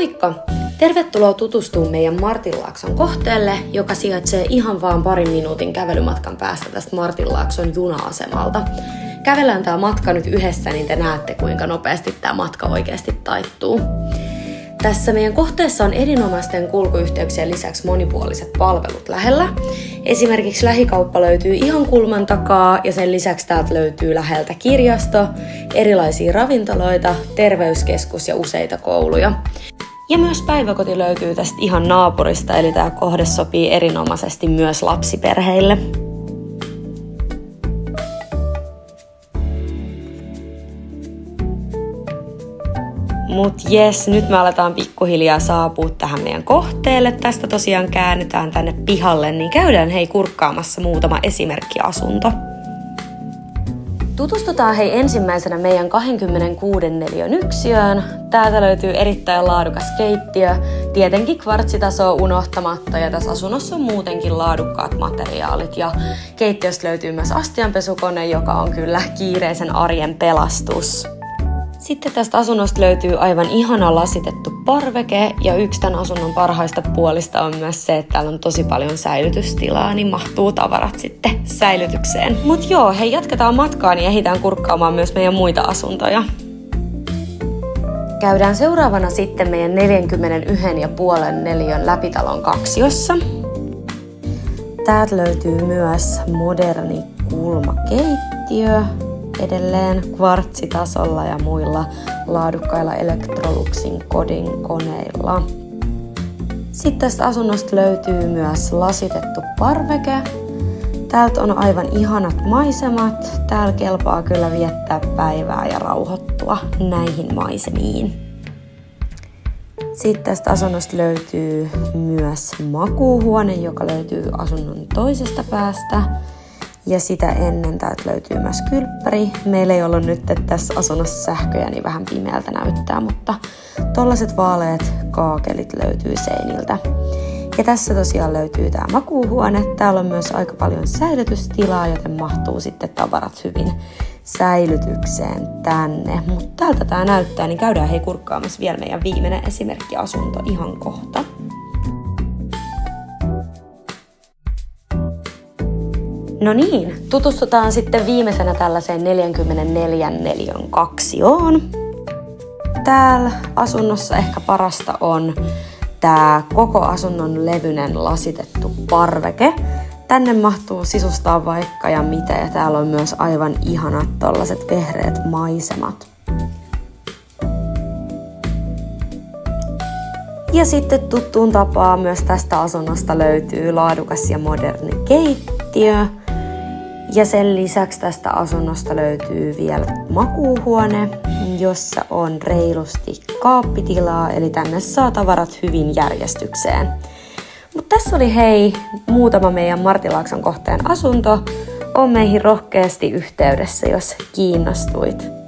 Moikka! Tervetuloa tutustumaan meidän Martinlaakson kohteelle, joka sijaitsee ihan vaan parin minuutin kävelymatkan päästä tästä Martinlaakson juna-asemalta. Kävellään tää matka nyt yhdessä, niin te näette kuinka nopeasti tää matka oikeasti taittuu. Tässä meidän kohteessa on erinomaisten kulkuyhteyksien lisäksi monipuoliset palvelut lähellä. Esimerkiksi lähikauppa löytyy ihan kulman takaa ja sen lisäksi täältä löytyy läheltä kirjasto, erilaisia ravintoloita, terveyskeskus ja useita kouluja. Ja myös päiväkoti löytyy tästä ihan naapurista, eli tämä kohde sopii erinomaisesti myös lapsiperheille. Mut jes, nyt me aletaan pikkuhiljaa saapua tähän meidän kohteelle. Tästä tosiaan käännytään tänne pihalle, niin käydään kurkkaamassa muutama esimerkkiasunto. Tutustutaan ensimmäisenä meidän 26 neliön yksiöön. Täältä löytyy erittäin laadukas keittiö, tietenkin kvartsitasoa unohtamatta, ja tässä asunnossa on muutenkin laadukkaat materiaalit. Ja keittiöstä löytyy myös astianpesukone, joka on kyllä kiireisen arjen pelastus. Sitten tästä asunnosta löytyy aivan ihana lasitettu parveke, ja yksi tämän asunnon parhaista puolista on myös se, että täällä on tosi paljon säilytystilaa, niin mahtuu tavarat sitten säilytykseen. Mut joo, jatketaan matkaa, niin ehditään kurkkaamaan myös meidän muita asuntoja. Käydään seuraavana sitten meidän 41,5 neliön läpitalon kaksiossa. Täältä löytyy myös moderni kulmakeittiö. Edelleen kvartsitasolla ja muilla laadukkailla Electroluxin kodinkoneilla. Sitten tästä asunnosta löytyy myös lasitettu parveke. Täältä on aivan ihanat maisemat. Täällä kelpaa kyllä viettää päivää ja rauhoittua näihin maisemiin. Sitten tästä asunnosta löytyy myös makuuhuone, joka löytyy asunnon toisesta päästä. Ja sitä ennen täältä löytyy myös kylppäri. Meillä ei ollut nyt tässä asunnossa sähköjä, niin vähän pimeältä näyttää, mutta tollaset vaaleat kaakelit löytyy seiniltä. Ja tässä tosiaan löytyy tää makuuhuone. Täällä on myös aika paljon säilytystilaa, joten mahtuu sitten tavarat hyvin säilytykseen tänne. Mutta tältä tää näyttää, niin käydään kurkkaamassa vielä meidän viimeinen esimerkkiasunto ihan kohta. No niin, tutustutaan sitten viimeisenä tällaiseen 44 neliön kaksioon. Täällä asunnossa ehkä parasta on tää koko asunnon levyinen lasitettu parveke. Tänne mahtuu sisustaa vaikka ja mitä, ja täällä on myös aivan ihanat tollaset vehreät maisemat. Ja sitten tuttuun tapaan myös tästä asunnosta löytyy laadukas ja moderni keittiö. Ja sen lisäksi tästä asunnosta löytyy vielä makuuhuone, jossa on reilusti kaappitilaa, eli tänne saa tavarat hyvin järjestykseen. Mutta tässä oli muutama meidän Martinlaakson kohteen asunto. On meihin rohkeasti yhteydessä, jos kiinnostuit.